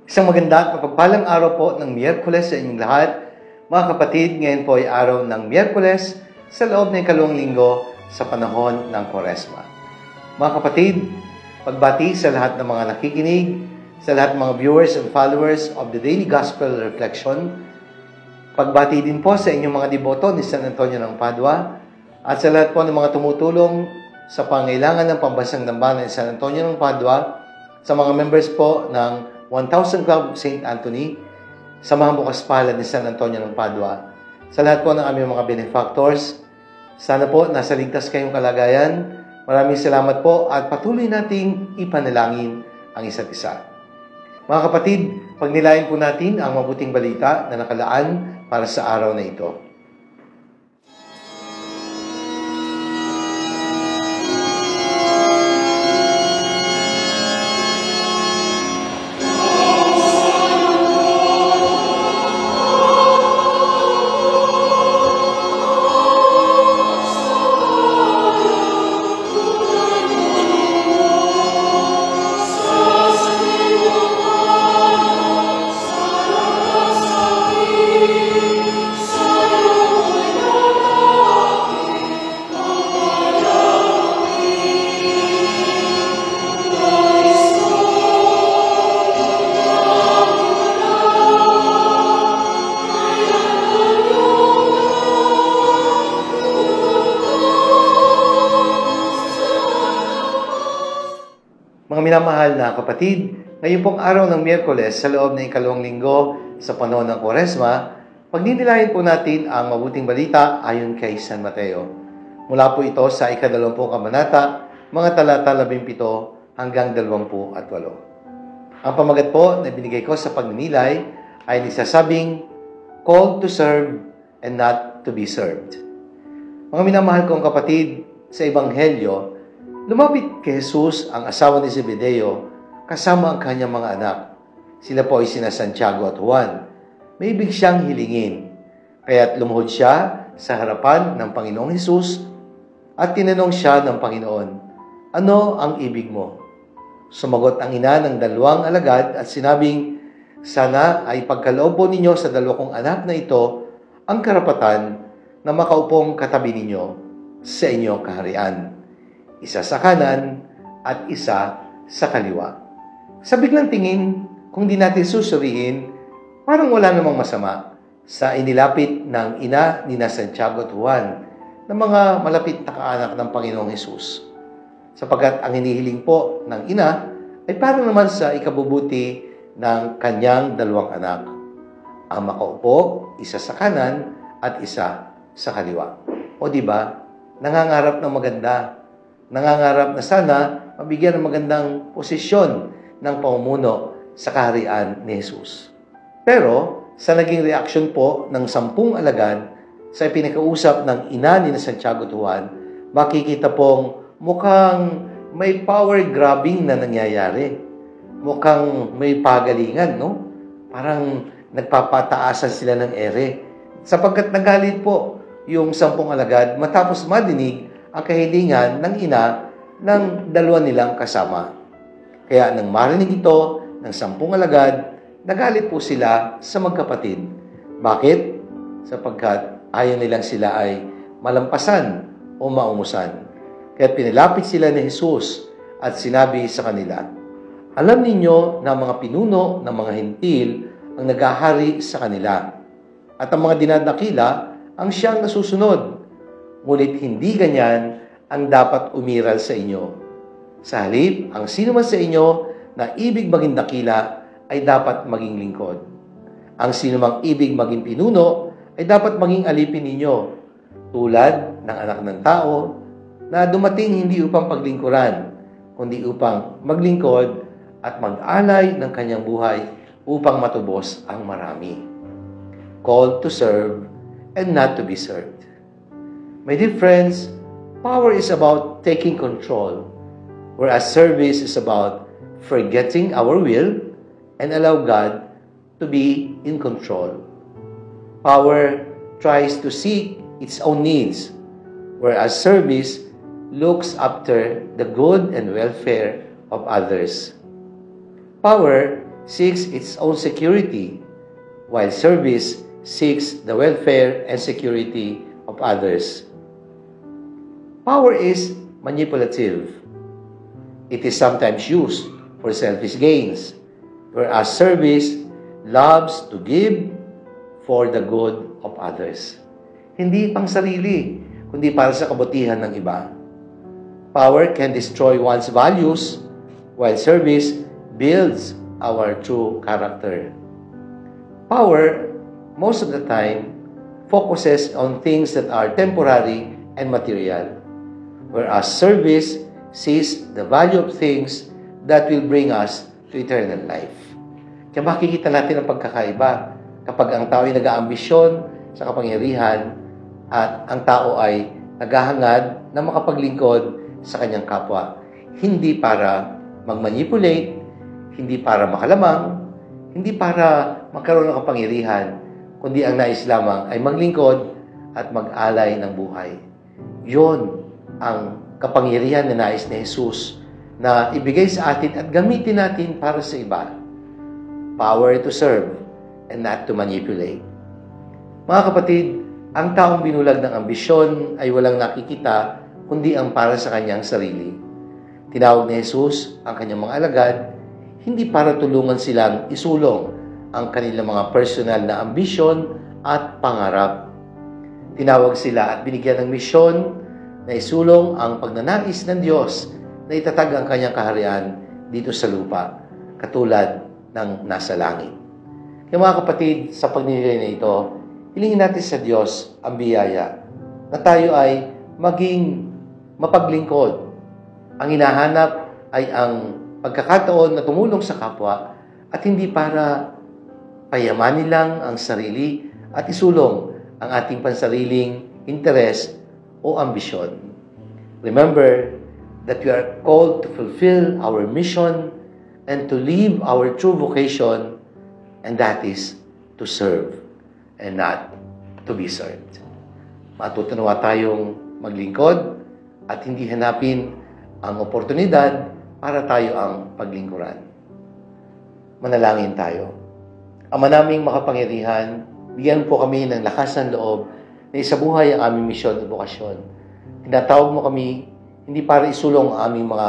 Isang maganda at mapagpalang araw po ng Miyerkules sa inyong lahat. Mga kapatid, ngayon po ay araw ng Miyerkules sa loob ng ikalawang linggo sa panahon ng Kwaresma. Mga kapatid, pagbati sa lahat ng mga nakikinig, sa lahat ng mga viewers and followers of the Daily Gospel Reflection. Pagbati din po sa inyong mga deboto ni San Antonio ng Padua at sa lahat po ng mga tumutulong sa pangailangan ng pambansang dambana ni San Antonio ng Padua, sa mga members po ng 1000 Club of St. Anthony, sa mga bukas palad ni San Antonio ng Padua, sa lahat po ng aming mga benefactors. Sana po nasa ligtas kayong kalagayan. Maraming salamat po at patuloy nating ipanalangin ang isa't isa. Mga kapatid, pagnilayan po natin ang mabuting balita na nakalaan para sa araw na ito. Mga minamahal na kapatid, ngayon pong araw ng Miyerkules sa loob ng ikalawang linggo sa panahon ng Kwaresma, pagninilayan po natin ang mabuting balita ayon kay San Mateo. Mula po ito sa ika-20 kabanata, mga talata 17 hanggang 28. Ang pamagat po na binigay ko sa pagninilay ay nagsasabing, called to serve and not to be served. Mga minamahal kong kapatid, sa Ebanghelyo, lumapit kay Jesus ang asawa ni Zebedeo kasama ang kanyang mga anak. Sila po ay sina Santiago at Juan. May ibig siyang hilingin. Kaya't lumuhod siya sa harapan ng Panginoong Jesus at tinanong siya ng Panginoon, "Ano ang ibig mo?" Sumagot ang ina ng dalawang alagad at sinabing, "Sana ay pagkaloob po ninyo sa dalawa kong anak na ito ang karapatan na makaupong katabi ninyo sa inyong kaharian. Isa sa kanan at isa sa kaliwa." Sa biglang tingin, kung di natin susuriin, parang wala namang masama sa inilapit ng ina ni Santiago at Juan na mga malapit na kaanak ng Panginoong Hesus. Sapagkat ang hinihiling po ng ina ay parang naman sa ikabubuti ng kanyang dalawang anak. Ang makaupo, isa sa kanan at isa sa kaliwa. O di ba? Nangangarap ng maganda. Nangangarap na sana mabigyan ng magandang posisyon ng pamumuno sa kaharian ni Jesus. Pero, sa naging reaksyon po ng 10 alagad sa pinakausap ng ina ni Santiago at Juan, makikita pong mukhang may power grabbing na nangyayari. Mukhang may pagalingan, no? Parang nagpapataasan sila ng ere. Sapagkat nagalit po yung 10 alagad matapos madinig ang kahilingan ng ina ng dalawa nilang kasama. Kaya nang marinig ito ng 10 alagad, nagalit po sila sa magkapatid. Bakit? Sapagkat ayaw nilang sila ay malampasan o maungusan. Kaya pinilapit sila ni Jesus at sinabi sa kanila, "Alam ninyo na mga pinuno ng mga hentil ang naghahari sa kanila, at ang mga dinadakila ang siyang nasusunod. Ngunit hindi ganyan ang dapat umiral sa inyo. Sa halip, ang sino man sa inyo na ibig maging dakila ay dapat maging lingkod. Ang sino mang ibig maging pinuno ay dapat maging alipin ninyo, tulad ng anak ng tao na dumating hindi upang paglingkuran, kundi upang maglingkod at mag-alay ng kanyang buhay upang matubos ang marami." Called to serve and not to be served. My dear friends, power is about taking control, whereas service is about forgetting our will and allow God to be in control. Power tries to seek its own needs, whereas service looks after the good and welfare of others. Power seeks its own security, while service seeks the welfare and security of others. Power is manipulative. It is sometimes used for selfish gains, whereas service loves to give for the good of others. Hindi pang sarili, kundi para sa kabutihan ng iba. Power can destroy one's values, while service builds our true character. Power, most of the time, focuses on things that are temporary and material, whereas service sees the value of things that will bring us to eternal life. Kaya makikita natin ang pagkakaiba kapag ang tao ay nag-aambisyon sa kapangyarihan at ang tao ay naghahangad na makapaglingkod sa kanyang kapwa. Hindi para mag-manipulate, hindi para makalamang, hindi para magkaroon ng kapangyarihan, kundi ang nais lamang ay maglingkod at mag-alay ng buhay. Yun ang kapangyarihan na nais ni Jesus na ibigay sa atin at gamitin natin para sa iba. Power to serve and not to manipulate. Mga kapatid, ang taong binulag ng ambisyon ay walang nakikita kundi ang para sa kanyang sarili. Tinawag ni Jesus ang kanyang mga alagad hindi para tulungan silang isulong ang kanilang mga personal na ambisyon at pangarap. Tinawag sila at binigyan ng misyon na isulong ang pagnanais ng Diyos na itatag ang kanyang kaharian dito sa lupa, katulad ng nasa langit. Kaya mga kapatid, sa pagninilay na ito, hilingin natin sa Diyos ang biyaya na tayo ay maging mapaglingkod. Ang hinahanap ay ang pagkakataon na tumulong sa kapwa at hindi para payamanin lang ang sarili at isulong ang ating pansariling interes o ambisyon. Remember that we are called to fulfill our mission and to live our true vocation, and that is to serve and not to be served. Matuto nawa tayong maglingkod at hindi hanapin ang oportunidad para tayo ang paglingkuran. Manalangin tayo. Ama naming makapangyarihan, bigyan po kami ng lakas ng loob na isabuhay ang aming misyon at bokasyon. Tinatawag mo kami hindi para isulong ang aming mga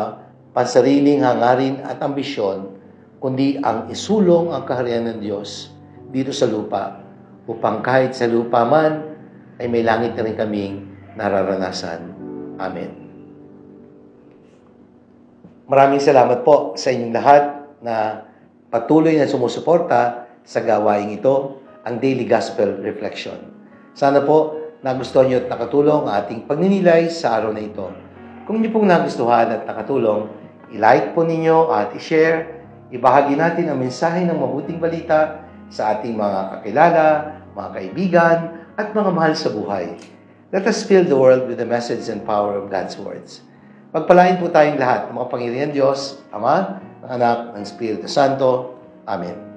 pansariling hangarin at ambisyon, kundi ang isulong ang kaharian ng Diyos dito sa lupa, upang kahit sa lupa man ay may langit na rin kaming nararanasan. Amen. Maraming salamat po sa inyong lahat na patuloy na sumusuporta sa gawaing ito, ang Daily Gospel Reflection. Sana po nagustuhan niyo at nakatulong ang ating pagninilay sa araw na ito. Kung niyo pong nagustuhan at nakatulong, i-like po ninyo at i-share, ibahagi natin ang mensahe ng mabuting balita sa ating mga kakilala, mga kaibigan, at mga mahal sa buhay. Let us fill the world with the message and power of God's words. Pagpalain po tayong lahat ng mga Panginoon Diyos, Ama, ng Anak, ng Espiritu Santo. Amen.